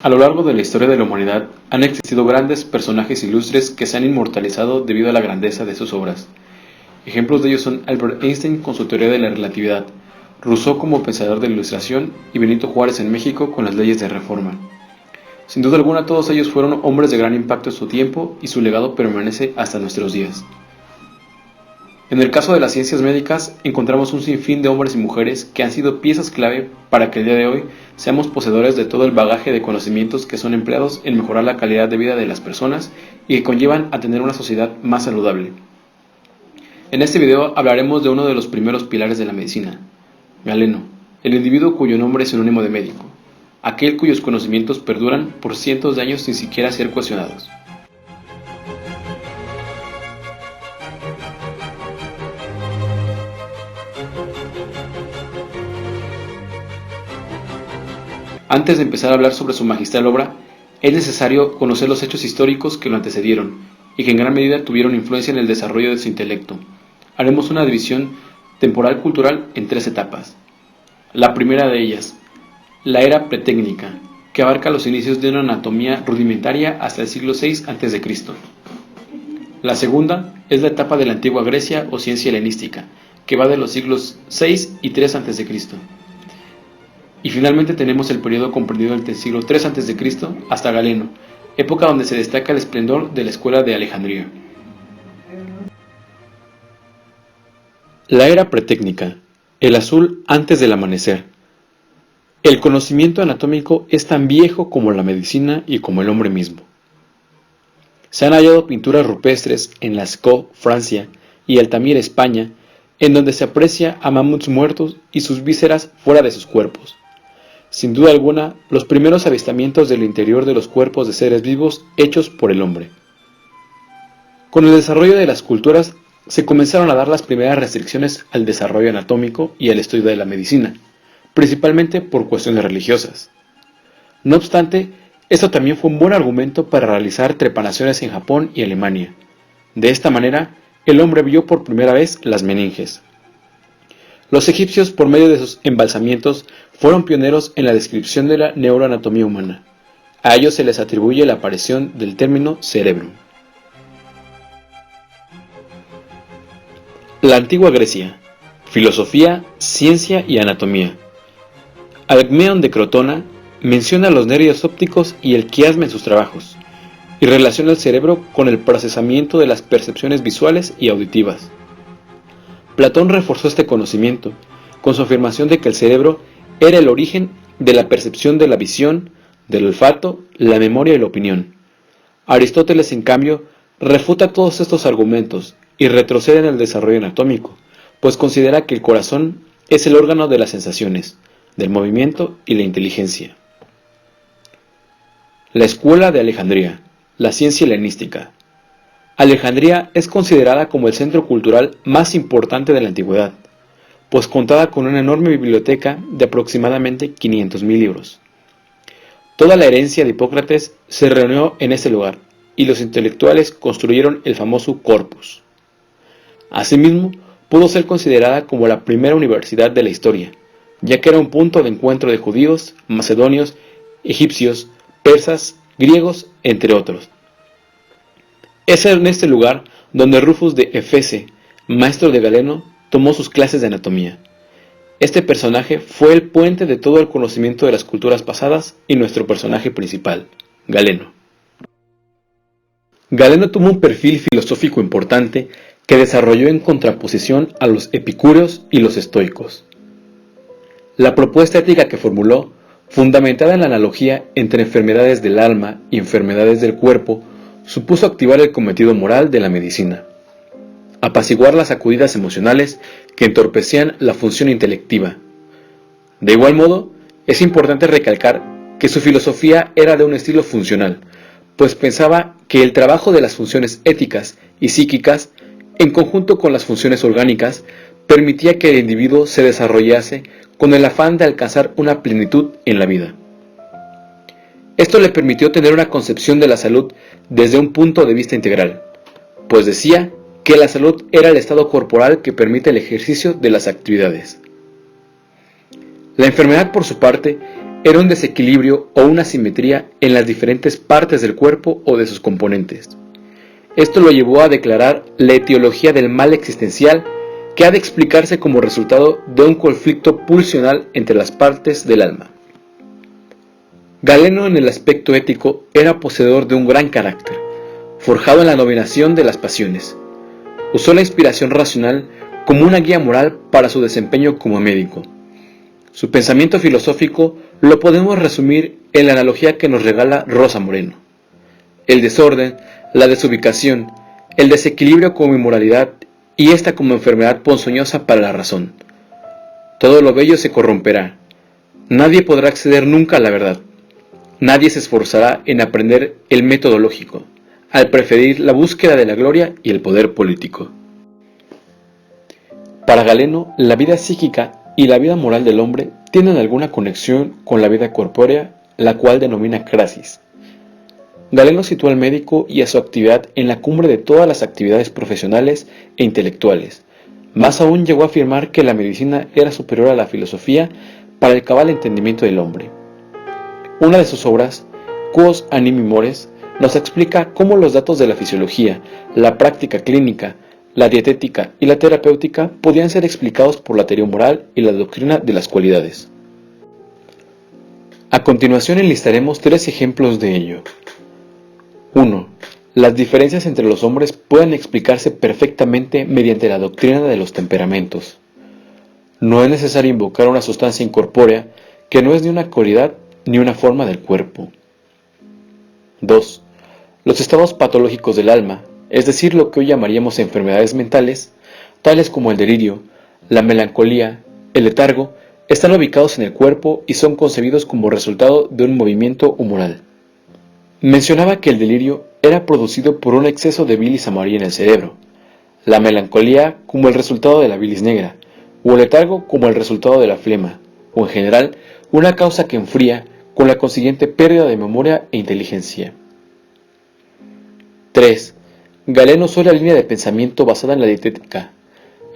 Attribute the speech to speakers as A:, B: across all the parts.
A: A lo largo de la historia de la humanidad han existido grandes personajes ilustres que se han inmortalizado debido a la grandeza de sus obras. Ejemplos de ellos son Albert Einstein con su teoría de la relatividad, Rousseau como pensador de la Ilustración y Benito Juárez en México con las leyes de reforma. Sin duda alguna todos ellos fueron hombres de gran impacto en su tiempo y su legado permanece hasta nuestros días. En el caso de las ciencias médicas, encontramos un sinfín de hombres y mujeres que han sido piezas clave para que el día de hoy seamos poseedores de todo el bagaje de conocimientos que son empleados en mejorar la calidad de vida de las personas y que conllevan a tener una sociedad más saludable. En este video hablaremos de uno de los primeros pilares de la medicina, Galeno, el individuo cuyo nombre es sinónimo de médico, aquel cuyos conocimientos perduran por cientos de años sin siquiera ser cuestionados. Antes de empezar a hablar sobre su magistral obra, es necesario conocer los hechos históricos que lo antecedieron y que en gran medida tuvieron influencia en el desarrollo de su intelecto. Haremos una división temporal-cultural en tres etapas. La primera de ellas, la era pretécnica, que abarca los inicios de una anatomía rudimentaria hasta el siglo VI a.C. La segunda es la etapa de la antigua Grecia o ciencia helenística, que va de los siglos VI y III a.C. Y finalmente tenemos el periodo comprendido entre el siglo III a.C. hasta Galeno, época donde se destaca el esplendor de la escuela de Alejandría. La era pretécnica, el azul antes del amanecer. El conocimiento anatómico es tan viejo como la medicina y como el hombre mismo. Se han hallado pinturas rupestres en Lascaux, Francia, y Altamira, España, en donde se aprecia a mamuts muertos y sus vísceras fuera de sus cuerpos. Sin duda alguna, los primeros avistamientos del interior de los cuerpos de seres vivos hechos por el hombre. Con el desarrollo de las culturas, se comenzaron a dar las primeras restricciones al desarrollo anatómico y al estudio de la medicina, principalmente por cuestiones religiosas. No obstante, esto también fue un buen argumento para realizar trepanaciones en Japón y Alemania. De esta manera, el hombre vio por primera vez las meninges. Los egipcios, por medio de sus embalsamientos, fueron pioneros en la descripción de la neuroanatomía humana. A ellos se les atribuye la aparición del término cerebro. La antigua Grecia: filosofía, ciencia y anatomía. Alcmeón de Crotona menciona los nervios ópticos y el quiasma en sus trabajos, y relaciona el cerebro con el procesamiento de las percepciones visuales y auditivas. Platón reforzó este conocimiento con su afirmación de que el cerebro era el origen de la percepción de la visión, del olfato, la memoria y la opinión. Aristóteles, en cambio, refuta todos estos argumentos y retrocede en el desarrollo anatómico, pues considera que el corazón es el órgano de las sensaciones, del movimiento y la inteligencia. La escuela de Alejandría, la ciencia helenística. Alejandría es considerada como el centro cultural más importante de la antigüedad, pues contaba con una enorme biblioteca de aproximadamente 500.000 libros. Toda la herencia de Hipócrates se reunió en este lugar, y los intelectuales construyeron el famoso Corpus. Asimismo, pudo ser considerada como la primera universidad de la historia, ya que era un punto de encuentro de judíos, macedonios, egipcios, persas, griegos, entre otros. Es en este lugar donde Rufus de Efese, maestro de Galeno, tomó sus clases de anatomía. Este personaje fue el puente de todo el conocimiento de las culturas pasadas y nuestro personaje principal, Galeno. Galeno tuvo un perfil filosófico importante que desarrolló en contraposición a los epicúreos y los estoicos. La propuesta ética que formuló, fundamentada en la analogía entre enfermedades del alma y enfermedades del cuerpo, supuso activar el cometido moral de la medicina: apaciguar las sacudidas emocionales que entorpecían la función intelectiva. De igual modo, es importante recalcar que su filosofía era de un estilo funcional, pues pensaba que el trabajo de las funciones éticas y psíquicas, en conjunto con las funciones orgánicas, permitía que el individuo se desarrollase con el afán de alcanzar una plenitud en la vida. Esto le permitió tener una concepción de la salud desde un punto de vista integral, pues decía que la salud era el estado corporal que permite el ejercicio de las actividades. La enfermedad, por su parte, era un desequilibrio o una asimetría en las diferentes partes del cuerpo o de sus componentes. Esto lo llevó a declarar la etiología del mal existencial, que ha de explicarse como resultado de un conflicto pulsional entre las partes del alma. Galeno, en el aspecto ético, era poseedor de un gran carácter, forjado en la dominación de las pasiones. Usó la inspiración racional como una guía moral para su desempeño como médico. Su pensamiento filosófico lo podemos resumir en la analogía que nos regala Rosa Moreno: el desorden, la desubicación, el desequilibrio como inmoralidad y esta como enfermedad ponzoñosa para la razón. Todo lo bello se corromperá. Nadie podrá acceder nunca a la verdad. Nadie se esforzará en aprender el método lógico, al preferir la búsqueda de la gloria y el poder político. Para Galeno, la vida psíquica y la vida moral del hombre tienen alguna conexión con la vida corpórea, la cual denomina crasis. Galeno sitúa al médico y a su actividad en la cumbre de todas las actividades profesionales e intelectuales. Más aún, llegó a afirmar que la medicina era superior a la filosofía para el cabal entendimiento del hombre. Una de sus obras, Quos Animi Mores, nos explica cómo los datos de la fisiología, la práctica clínica, la dietética y la terapéutica podían ser explicados por la teoría moral y la doctrina de las cualidades. A continuación enlistaremos 3 ejemplos de ello. 1. Las diferencias entre los hombres pueden explicarse perfectamente mediante la doctrina de los temperamentos. No es necesario invocar una sustancia incorpórea que no es ni una cualidad ni una forma del cuerpo. 2. Los estados patológicos del alma, es decir, lo que hoy llamaríamos enfermedades mentales, tales como el delirio, la melancolía, el letargo, están ubicados en el cuerpo y son concebidos como resultado de un movimiento humoral. Mencionaba que el delirio era producido por un exceso de bilis amarilla en el cerebro, la melancolía como el resultado de la bilis negra, o el letargo como el resultado de la flema, o en general, una causa que enfría, con la consiguiente pérdida de memoria e inteligencia. 3. Galeno usó la línea de pensamiento basada en la dietética,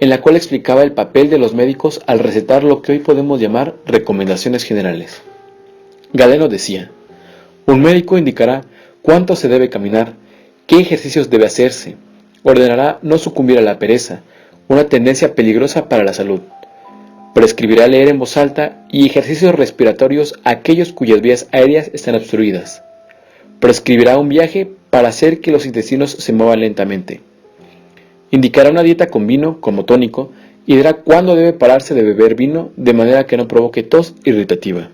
A: en la cual explicaba el papel de los médicos al recetar lo que hoy podemos llamar recomendaciones generales. Galeno decía: un médico indicará cuánto se debe caminar, qué ejercicios debe hacerse, ordenará no sucumbir a la pereza, una tendencia peligrosa para la salud. Prescribirá leer en voz alta y ejercicios respiratorios a aquellos cuyas vías aéreas están obstruidas. Prescribirá un viaje para hacer que los intestinos se muevan lentamente. Indicará una dieta con vino como tónico y dirá cuándo debe pararse de beber vino de manera que no provoque tos irritativa.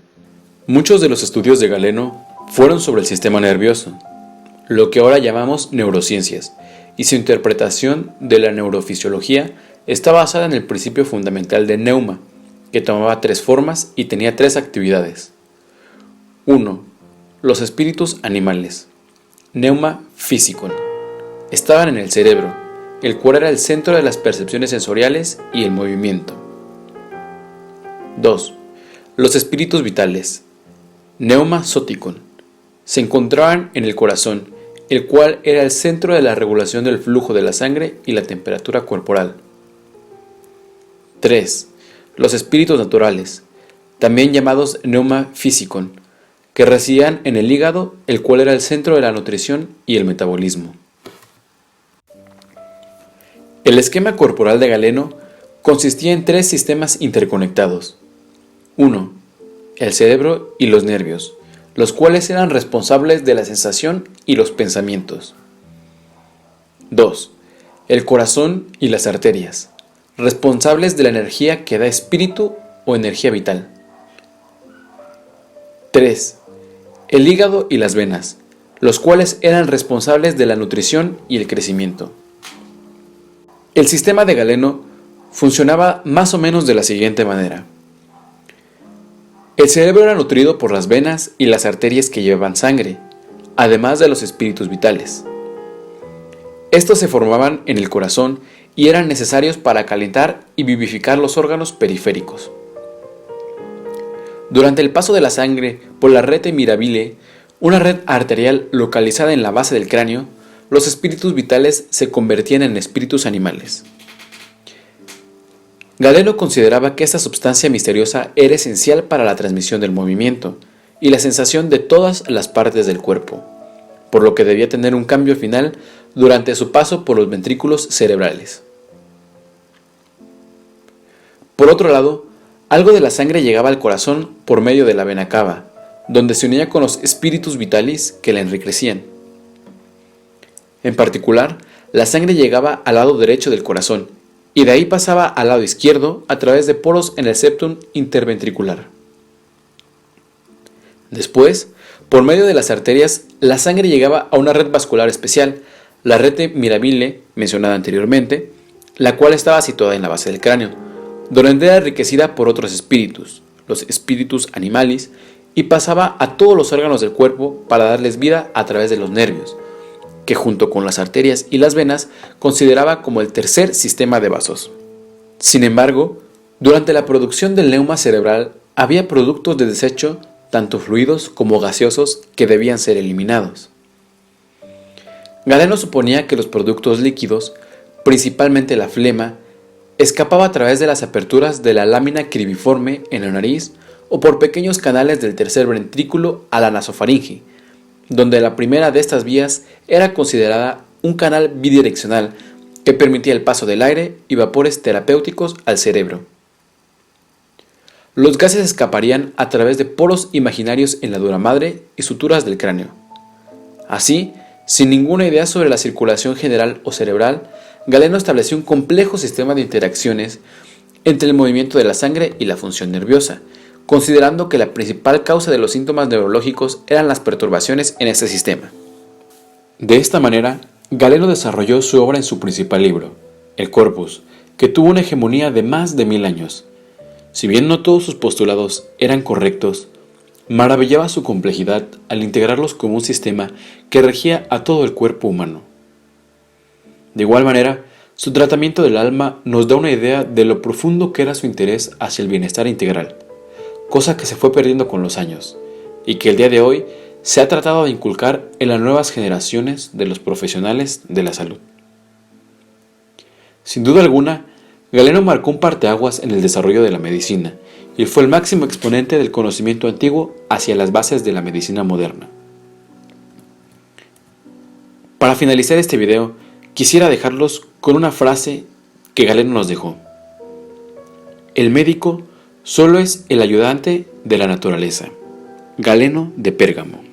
A: Muchos de los estudios de Galeno fueron sobre el sistema nervioso, lo que ahora llamamos neurociencias, y su interpretación de la neurofisiología está basada en el principio fundamental de Neuma, que tomaba 3 formas y tenía 3 actividades. 1. Los espíritus animales. Neuma physicon. Estaban en el cerebro, el cual era el centro de las percepciones sensoriales y el movimiento. 2. Los espíritus vitales. Neuma zoticon. Se encontraban en el corazón, el cual era el centro de la regulación del flujo de la sangre y la temperatura corporal. 3. Los espíritus naturales, también llamados Neuma physicon, que residían en el hígado, el cual era el centro de la nutrición y el metabolismo. El esquema corporal de Galeno consistía en 3 sistemas interconectados. 1. El cerebro y los nervios, los cuales eran responsables de la sensación y los pensamientos. 2. El corazón y las arterias, responsables de la energía que da espíritu o energía vital. 3. El hígado y las venas, los cuales eran responsables de la nutrición y el crecimiento. El sistema de Galeno funcionaba más o menos de la siguiente manera. El cerebro era nutrido por las venas y las arterias que llevaban sangre, además de los espíritus vitales. Estos se formaban en el corazón y eran necesarios para calentar y vivificar los órganos periféricos. Durante el paso de la sangre por la rete mirabile, una red arterial localizada en la base del cráneo, los espíritus vitales se convertían en espíritus animales. Galeno consideraba que esta sustancia misteriosa era esencial para la transmisión del movimiento, y la sensación de todas las partes del cuerpo, por lo que debía tener un cambio final durante su paso por los ventrículos cerebrales. Por otro lado, algo de la sangre llegaba al corazón por medio de la vena cava, donde se unía con los spiritus vitalis que la enriquecían. En particular, la sangre llegaba al lado derecho del corazón, y de ahí pasaba al lado izquierdo a través de poros en el septum interventricular. Después, por medio de las arterias, la sangre llegaba a una red vascular especial, la rete mirabile, mencionada anteriormente, la cual estaba situada en la base del cráneo, donde era enriquecida por otros espíritus, los spiritus animalis, y pasaba a todos los órganos del cuerpo para darles vida a través de los nervios, que junto con las arterias y las venas consideraba como el tercer sistema de vasos. Sin embargo, durante la producción del neuma cerebral había productos de desecho, tanto fluidos como gaseosos, que debían ser eliminados. Galeno suponía que los productos líquidos, principalmente la flema, escapaba a través de las aperturas de la lámina cribiforme en la nariz o por pequeños canales del tercer ventrículo a la nasofaringe, donde la primera de estas vías era considerada un canal bidireccional que permitía el paso del aire y vapores terapéuticos al cerebro. Los gases escaparían a través de poros imaginarios en la dura madre y suturas del cráneo. Así, sin ninguna idea sobre la circulación general o cerebral, Galeno estableció un complejo sistema de interacciones entre el movimiento de la sangre y la función nerviosa, considerando que la principal causa de los síntomas neurológicos eran las perturbaciones en este sistema. De esta manera, Galeno desarrolló su obra en su principal libro, el Corpus, que tuvo una hegemonía de más de 1000 años. Si bien no todos sus postulados eran correctos, maravillaba su complejidad al integrarlos como un sistema que regía a todo el cuerpo humano. De igual manera, su tratamiento del alma nos da una idea de lo profundo que era su interés hacia el bienestar integral, cosa que se fue perdiendo con los años, y que el día de hoy se ha tratado de inculcar en las nuevas generaciones de los profesionales de la salud. Sin duda alguna, Galeno marcó un parteaguas en el desarrollo de la medicina y fue el máximo exponente del conocimiento antiguo hacia las bases de la medicina moderna. Para finalizar este video, quisiera dejarlos con una frase que Galeno nos dejó. El médico solo es el ayudante de la naturaleza. Galeno de Pérgamo.